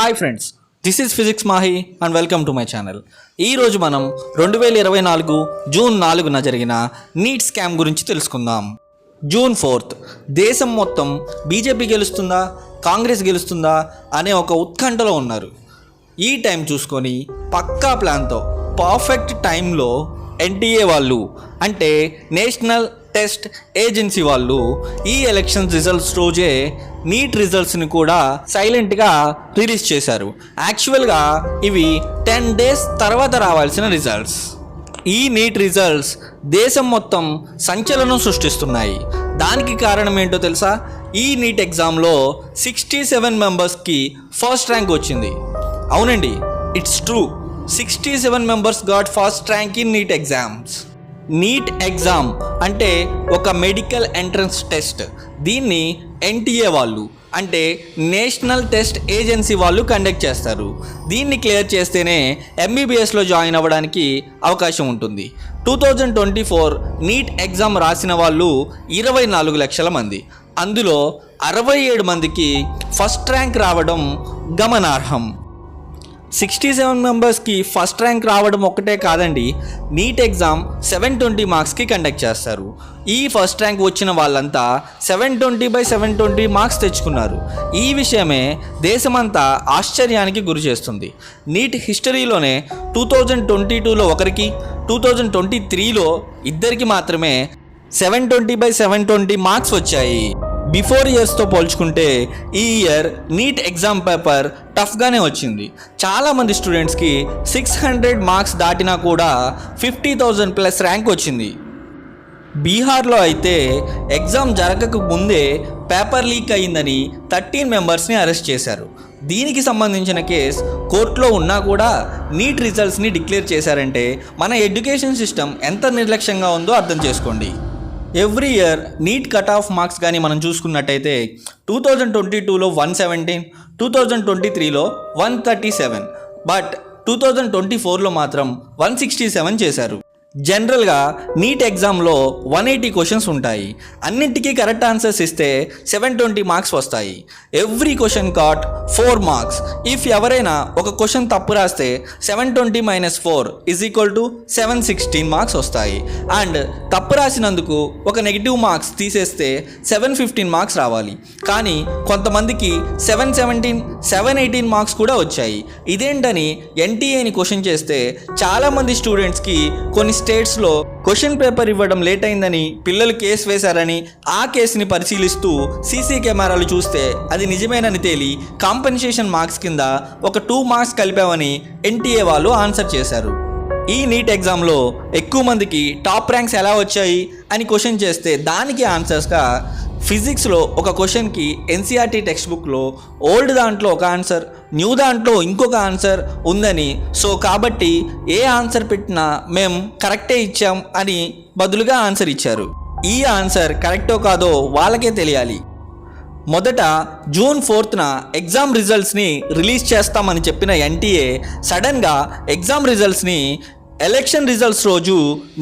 Hi friends, this is physics Mahe and welcome to my channel. ఈరోజు మనం 2024 June 4న జరిగిన neat scam గురించి తెలుసుకుందాం. జూన్ 4th దేశం మొత్తం బీజేపీ గెలుస్తుందా, కాంగ్రెస్ గెలుస్తుందా అనే ఒక ఉత్కంఠలో ఉన్నారు. ఈ టైం చూసుకొని పక్కా ప్లాన్తో పర్ఫెక్ట్ టైంలో ఎన్టీఏ వాళ్ళు అంటే నేషనల్ టెస్ట్ ఏజెన్సీ వాళ్ళు ఈ ఎలక్షన్ రిజల్ట్స్ రోజే నీట్ రిజల్ట్స్ని కూడా సైలెంట్గా రిలీజ్ చేశారు. యాక్చువల్గా ఇవి 10 days తర్వాత రావాల్సిన రిజల్ట్స్. ఈ నీట్ రిజల్ట్స్ దేశం మొత్తం సంచలనం సృష్టిస్తున్నాయి. దానికి కారణం ఏంటో తెలుసా? ఈ నీట్ ఎగ్జామ్లో 67 మెంబర్స్కి ఫస్ట్ ర్యాంక్ వచ్చింది. అవునండి, it's true. 67 members got first rank in NEET exams. NEET exam అంటే ఒక మెడికల్ ఎంట్రన్స్ టెస్ట్. దీన్ని ఎన్టీఏ వాళ్ళు అంటే నేషనల్ టెస్ట్ ఏజెన్సీ వాళ్ళు కండక్ట్ చేస్తారు. దీన్ని క్లియర్ చేస్తేనే ఎంబీబీఎస్లో జాయిన్ అవ్వడానికి అవకాశం ఉంటుంది. 2024 నీట్ ఎగ్జామ్ రాసిన వాళ్ళు 24 లక్షల మంది. అందులో 67 మందికి ఫస్ట్ ర్యాంక్ రావడం గమనార్హం. 67 మెంబర్స్కి ఫస్ట్ ర్యాంక్ రావడం ఒక్కటే కాదండి, నీట్ ఎగ్జామ్ 720 మార్క్స్కి కండక్ట్ చేస్తారు. ఈ ఫస్ట్ ర్యాంక్ వచ్చిన వాళ్ళంతా 720/720 మార్క్స్ తెచ్చుకున్నారు. ఈ విషయమే దేశమంతా ఆశ్చర్యానికి గురి చేస్తుంది. నీట్ హిస్టరీలోనే 2022లో ఒకరికి, 2023లో ఇద్దరికి మాత్రమే 720/720 మార్క్స్ వచ్చాయి. బిఫోర్ ఇయర్స్తో పోల్చుకుంటే ఈ ఇయర్ నీట్ ఎగ్జామ్ పేపర్ టఫ్గానే వచ్చింది. చాలామంది స్టూడెంట్స్కి 600 మార్క్స్ దాటినా కూడా 50,000+ ర్యాంక్ వచ్చింది. బీహార్లో అయితే ఎగ్జామ్ జరగక ముందే పేపర్ లీక్ అయిందని 13 మెంబర్స్ని అరెస్ట్ చేశారు. దీనికి సంబంధించిన కేసు కోర్టులో ఉన్నా కూడా నీట్ రిజల్ట్స్ని డిక్లేర్ చేశారంటే మన ఎడ్యుకేషన్ సిస్టమ్ ఎంత నిర్లక్ష్యంగా ఉందో అర్థం చేసుకోండి. Every year NEET cut off marks కానీ మనం చూసుకున్నట్టయితే 2022లో 117, 2023లో 137, బట్ 2024లో మాత్రం 167 చేశారు. జనరల్గా నీట్ ఎగ్జామ్లో 180 క్వశ్చన్స్ ఉంటాయి. అన్నింటికీ కరెక్ట్ ఆన్సర్స్ ఇస్తే 720 మార్క్స్ వస్తాయి. Every question got 4 marks. If ఎవరైనా ఒక క్వశ్చన్ తప్పు రాస్తే 720 - 4 = 716 మార్క్స్ వస్తాయి. అండ్ తప్పు రాసినందుకు ఒక నెగిటివ్ మార్క్స్ తీసేస్తే 715 మార్క్స్ రావాలి. కానీ కొంతమందికి 717, 718 మార్క్స్ కూడా వచ్చాయి. ఇదేంటని ఎన్టీఏని క్వశ్చన్ చేస్తే చాలామంది స్టూడెంట్స్కి కొన్ని స్టేట్స్లో క్వశ్చన్ పేపర్ ఇవ్వడం లేట్ అయిందని పిల్లలు కేసు వేశారని, ఆ కేసుని పరిశీలిస్తూ సీసీ కెమెరాలు చూస్తే అది నిజమేనని తేలి కాంపెన్సేషన్ మార్క్స్ కింద ఒక 2 మార్క్స్ కలిపామని ఎన్టీఏ వాళ్ళు ఆన్సర్ చేశారు. ఈ నీట్ ఎగ్జామ్లో ఎక్కువ మందికి టాప్ ర్యాంక్స్ ఎలా వచ్చాయి అని క్వశ్చన్ చేస్తే దానికి ఆన్సర్స్గా ఫిజిక్స్లో ఒక క్వశ్చన్కి ఎన్సీఆర్టీ టెక్స్ట్ బుక్లో ఓల్డ్ దాంట్లో ఒక ఆన్సర్, న్యూ దాంట్లో ఇంకొక ఆన్సర్ ఉందని, సో కాబట్టి ఏ ఆన్సర్ పెట్టినా మేము కరెక్టే ఇచ్చాం అని బదులుగా ఆన్సర్ ఇచ్చారు. ఈ ఆన్సర్ కరెక్టో కాదో వాళ్ళకే తెలియాలి. మొదట జూన్ 4న ఎగ్జామ్ రిజల్ట్స్ని రిలీజ్ చేస్తామని చెప్పిన ఎన్టీఏ సడన్గా ఎగ్జామ్ రిజల్ట్స్ని ఎలక్షన్ రిజల్ట్స్ రోజు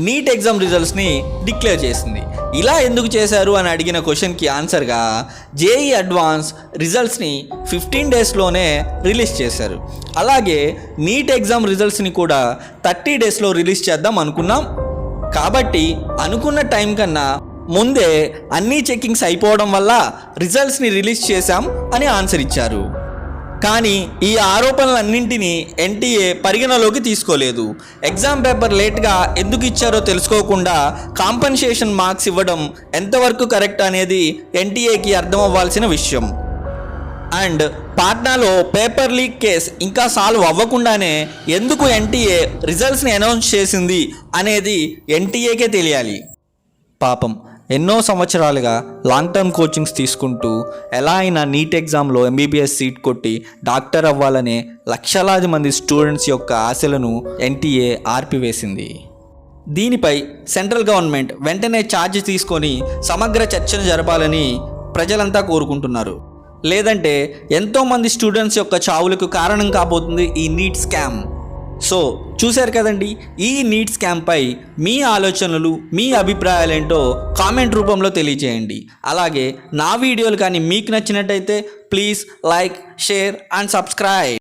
నీట్ ఎగ్జామ్ రిజల్ట్స్ని డిక్లేర్ చేసింది. ఇలా ఎందుకు చేశారు అని అడిగిన క్వశ్చన్కి ఆన్సర్గా జేఈ అడ్వాన్స్ రిజల్ట్స్ని 15 daysలోనే రిలీజ్ చేశారు. అలాగే నీట్ ఎగ్జామ్ రిజల్ట్స్ని కూడా 30 daysలో రిలీజ్ చేద్దాం అనుకున్నాం. కాబట్టి అనుకున్న టైం కన్నా ముందే అన్ని చెకింగ్స్ అయిపోవడం వల్ల రిజల్ట్స్ని రిలీజ్ చేశాం అని ఆన్సర్ ఇచ్చారు. కానీ ఈ ఆరోపణలన్నింటినీ ఎన్టీఏ పరిగణలోకి తీసుకోలేదు. ఎగ్జామ్ పేపర్ లేట్గా ఎందుకు ఇచ్చారో తెలుసుకోకుండా కాంపెన్సేషన్ మార్క్స్ ఇవ్వడం ఎంతవరకు కరెక్ట్ అనేది ఎన్టీఏకి అర్థం అవ్వాల్సిన విషయం. అండ్ పాట్నాలో పేపర్ లీక్ కేసు ఇంకా సాల్వ్ అవ్వకుండానే ఎందుకు ఎన్టీఏ రిజల్ట్స్ని అనౌన్స్ చేసింది అనేది ఎన్టీఏకే తెలియాలి. పాపం ఎన్నో సంవత్సరాలుగా లాంగ్ టర్మ్ కోచింగ్స్ తీసుకుంటూ ఎలా అయినా నీట్ ఎగ్జామ్లో ఎంబీబీఎస్ సీట్ కొట్టి డాక్టర్ అవ్వాలనే లక్షలాది మంది స్టూడెంట్స్ యొక్క ఆశలను ఎన్టీఏ ఆర్పివేసింది. దీనిపై సెంట్రల్ గవర్నమెంట్ వెంటనే ఛార్జ్ తీసుకొని సమగ్ర చర్చను జరపాలని ప్రజలంతా కోరుకుంటున్నారు. లేదంటే ఎంతోమంది స్టూడెంట్స్ యొక్క చావులకు కారణం కాబోతుంది ఈ నీట్ స్కామ్. సో చూశారు కదండి, ఈ నీట్ స్కామ్పై మీ ఆలోచనలు, మీ అభిప్రాయాలు ఏంటో కామెంట్ రూపంలో తెలియజేయండి. అలాగే నా వీడియోలు కానీ మీకు నచ్చినట్టయితే please like, share and subscribe.